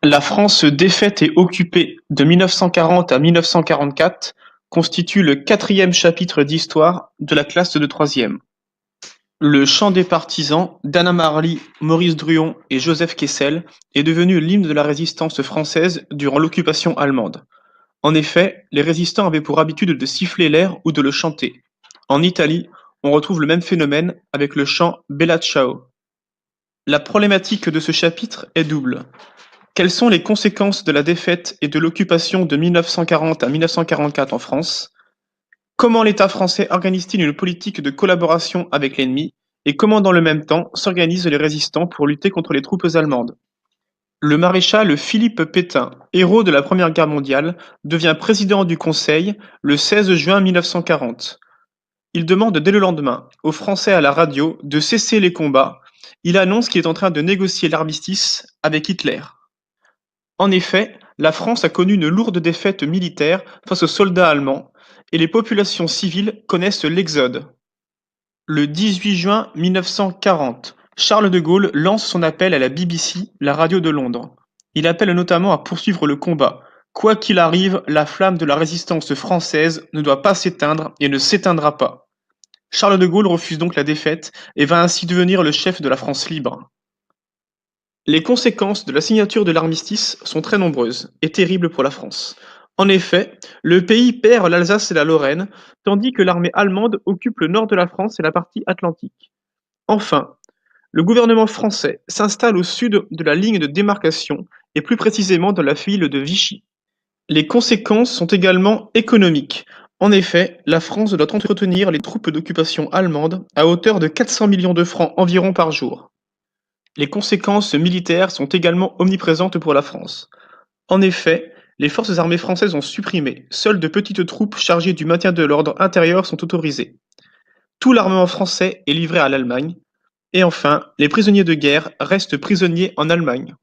La France défaite et occupée de 1940 à 1944 constitue le quatrième chapitre d'histoire de la classe de troisième. Le chant des partisans d'Anna Marly, Maurice Druon et Joseph Kessel est devenu l'hymne de la résistance française durant l'occupation allemande. En effet, les résistants avaient pour habitude de siffler l'air ou de le chanter. En Italie, on retrouve le même phénomène avec le chant Bella Ciao. La problématique de ce chapitre est double. Quelles sont les conséquences de la défaite et de l'occupation de 1940 à 1944 en France? Comment l'État français organise-t-il une politique de collaboration avec l'ennemi? Et comment dans le même temps s'organisent les résistants pour lutter contre les troupes allemandes? Le maréchal Philippe Pétain, héros de la Première Guerre mondiale, devient président du Conseil le 16 juin 1940. Il demande dès le lendemain aux Français à la radio de cesser les combats. Il annonce qu'il est en train de négocier l'armistice avec Hitler. En effet, la France a connu une lourde défaite militaire face aux soldats allemands et les populations civiles connaissent l'exode. Le 18 juin 1940, Charles de Gaulle lance son appel à la BBC, la radio de Londres. Il appelle notamment à poursuivre le combat. Quoi qu'il arrive, la flamme de la résistance française ne doit pas s'éteindre et ne s'éteindra pas. Charles de Gaulle refuse donc la défaite et va ainsi devenir le chef de la France libre. Les conséquences de la signature de l'armistice sont très nombreuses et terribles pour la France. En effet, le pays perd l'Alsace et la Lorraine, tandis que l'armée allemande occupe le nord de la France et la partie atlantique. Enfin, le gouvernement français s'installe au sud de la ligne de démarcation et plus précisément dans la ville de Vichy. Les conséquences sont également économiques. En effet, la France doit entretenir les troupes d'occupation allemandes à hauteur de 400 millions de francs environ par jour. Les conséquences militaires sont également omniprésentes pour la France. En effet, les forces armées françaises ont supprimé, seules de petites troupes chargées du maintien de l'ordre intérieur sont autorisées. Tout l'armement français est livré à l'Allemagne. Et enfin, les prisonniers de guerre restent prisonniers en Allemagne.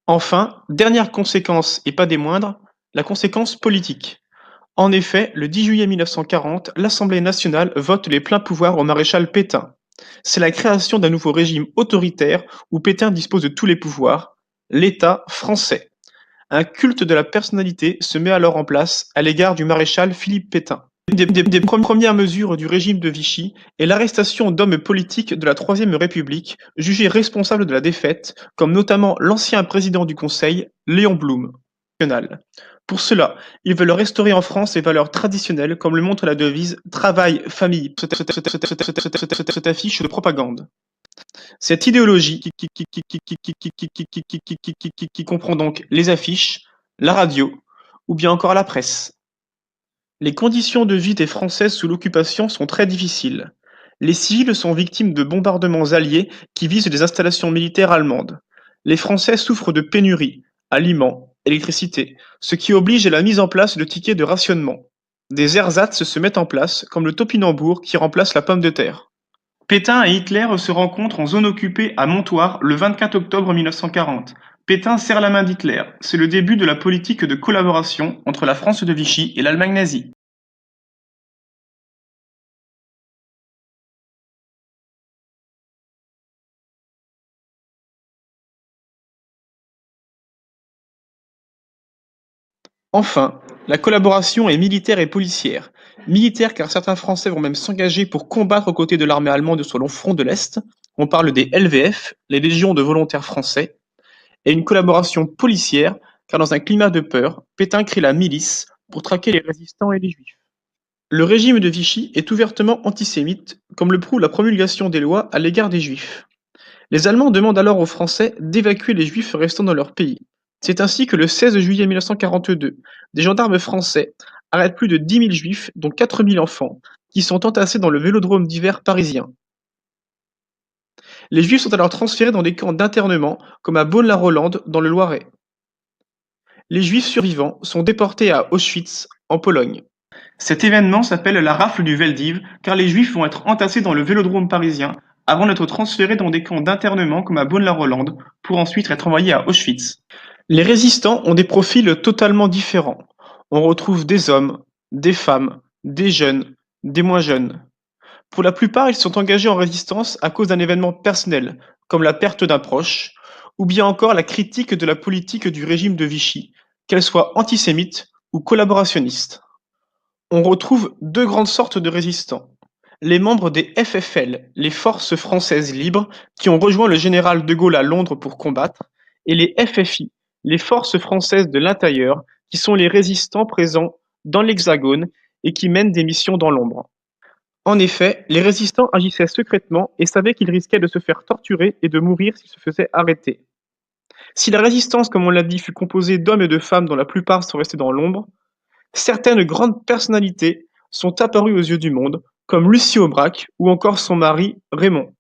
Enfin, dernière conséquence et pas des moindres, la conséquence politique. En effet, le 10 juillet 1940, l'Assemblée nationale vote les pleins pouvoirs au maréchal Pétain. C'est la création d'un nouveau régime autoritaire où Pétain dispose de tous les pouvoirs, l'État français. Un culte de la personnalité se met alors en place à l'égard du maréchal Philippe Pétain. Une des premières mesures du régime de Vichy est l'arrestation d'hommes politiques de la Troisième République jugés responsables de la défaite, comme notamment l'ancien président du Conseil, Léon Blum. Pour cela, ils veulent restaurer en France les valeurs traditionnelles, comme le montre la devise Travail, famille, cette affiche de propagande. Cette idéologie qui comprend donc les affiches, la radio ou bien encore la presse. Les conditions de vie des Français sous l'occupation sont très difficiles. Les civils sont victimes de bombardements alliés qui visent des installations militaires allemandes. Les Français souffrent de pénuries, aliments, électricité, ce qui oblige à la mise en place de tickets de rationnement. Des ersatz se mettent en place, comme le topinambour qui remplace la pomme de terre. Pétain et Hitler se rencontrent en zone occupée à Montoire le 24 octobre 1940. Pétain serre la main d'Hitler. C'est le début de la politique de collaboration entre la France de Vichy et l'Allemagne nazie. Enfin, la collaboration est militaire et policière. Militaire car certains Français vont même s'engager pour combattre aux côtés de l'armée allemande sur le front de l'Est. On parle des LVF, les Légions de volontaires français. Et une collaboration policière car dans un climat de peur, Pétain crée la milice pour traquer les résistants et les juifs. Le régime de Vichy est ouvertement antisémite, comme le prouve la promulgation des lois à l'égard des juifs. Les Allemands demandent alors aux Français d'évacuer les Juifs restant dans leur pays. C'est ainsi que le 16 juillet 1942, des gendarmes français arrêtent plus de 10 000 Juifs, dont 4 000 enfants, qui sont entassés dans le vélodrome d'hiver parisien. Les Juifs sont alors transférés dans des camps d'internement, comme à Beaune-la-Rolande, dans le Loiret. Les Juifs survivants sont déportés à Auschwitz, en Pologne. Cet événement s'appelle la rafle du Veldiv, car les Juifs vont être entassés dans le vélodrome parisien avant d'être transférés dans des camps d'internement comme à Beaune-la-Rolande, pour ensuite être envoyés à Auschwitz. Les résistants ont des profils totalement différents. On retrouve des hommes, des femmes, des jeunes, des moins jeunes. Pour la plupart, ils sont engagés en résistance à cause d'un événement personnel, comme la perte d'un proche, ou bien encore la critique de la politique du régime de Vichy, qu'elle soit antisémite ou collaborationniste. On retrouve deux grandes sortes de résistants. Les membres des FFL, les Forces françaises libres, qui ont rejoint le général de Gaulle à Londres pour combattre, et les FFI, les Forces françaises de l'intérieur, qui sont les résistants présents dans l'Hexagone et qui mènent des missions dans l'ombre. En effet, les résistants agissaient secrètement et savaient qu'ils risquaient de se faire torturer et de mourir s'ils se faisaient arrêter. Si la résistance, comme on l'a dit, fut composée d'hommes et de femmes dont la plupart sont restés dans l'ombre, certaines grandes personnalités sont apparues aux yeux du monde, comme Lucie Aubrac ou encore son mari Raymond.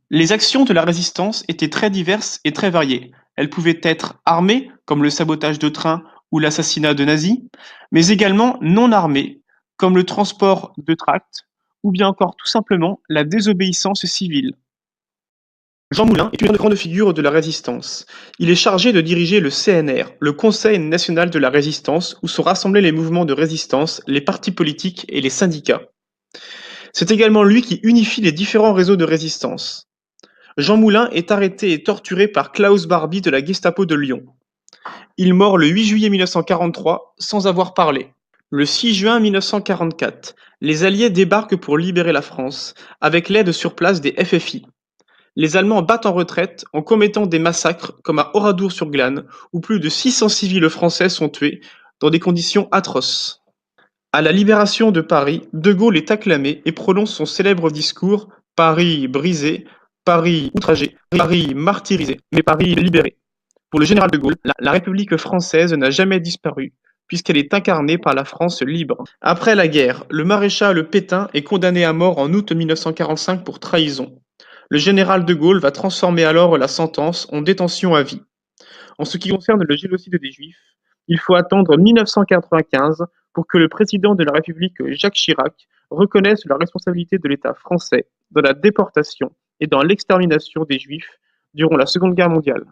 Les actions de la résistance étaient très diverses et très variées. Elles pouvaient être armées, comme le sabotage de trains ou l'assassinat de nazis, mais également non armées, comme le transport de tracts, ou bien encore tout simplement la désobéissance civile. Jean Moulin est une grande figure de la résistance. Il est chargé de diriger le CNR, le Conseil national de la résistance, où sont rassemblés les mouvements de résistance, les partis politiques et les syndicats. C'est également lui qui unifie les différents réseaux de résistance. Jean Moulin est arrêté et torturé par Klaus Barbie de la Gestapo de Lyon. Il meurt le 8 juillet 1943 sans avoir parlé. Le 6 juin 1944, les Alliés débarquent pour libérer la France, avec l'aide sur place des FFI. Les Allemands battent en retraite en commettant des massacres comme à Oradour-sur-Glane, où plus de 600 civils français sont tués dans des conditions atroces. À la libération de Paris, De Gaulle est acclamé et prononce son célèbre discours « Paris brisé, Paris outragé, Paris martyrisé, mais Paris libéré ». Pour le général de Gaulle, la République française n'a jamais disparu, puisqu'elle est incarnée par la France libre. Après la guerre, le maréchal Pétain est condamné à mort en août 1945 pour trahison. Le général de Gaulle va transformer alors la sentence en détention à vie. En ce qui concerne le génocide des Juifs, il faut attendre 1995 pour que le président de la République, Jacques Chirac, reconnaisse la responsabilité de l'État français dans la déportation et dans l'extermination des Juifs durant la Seconde Guerre mondiale.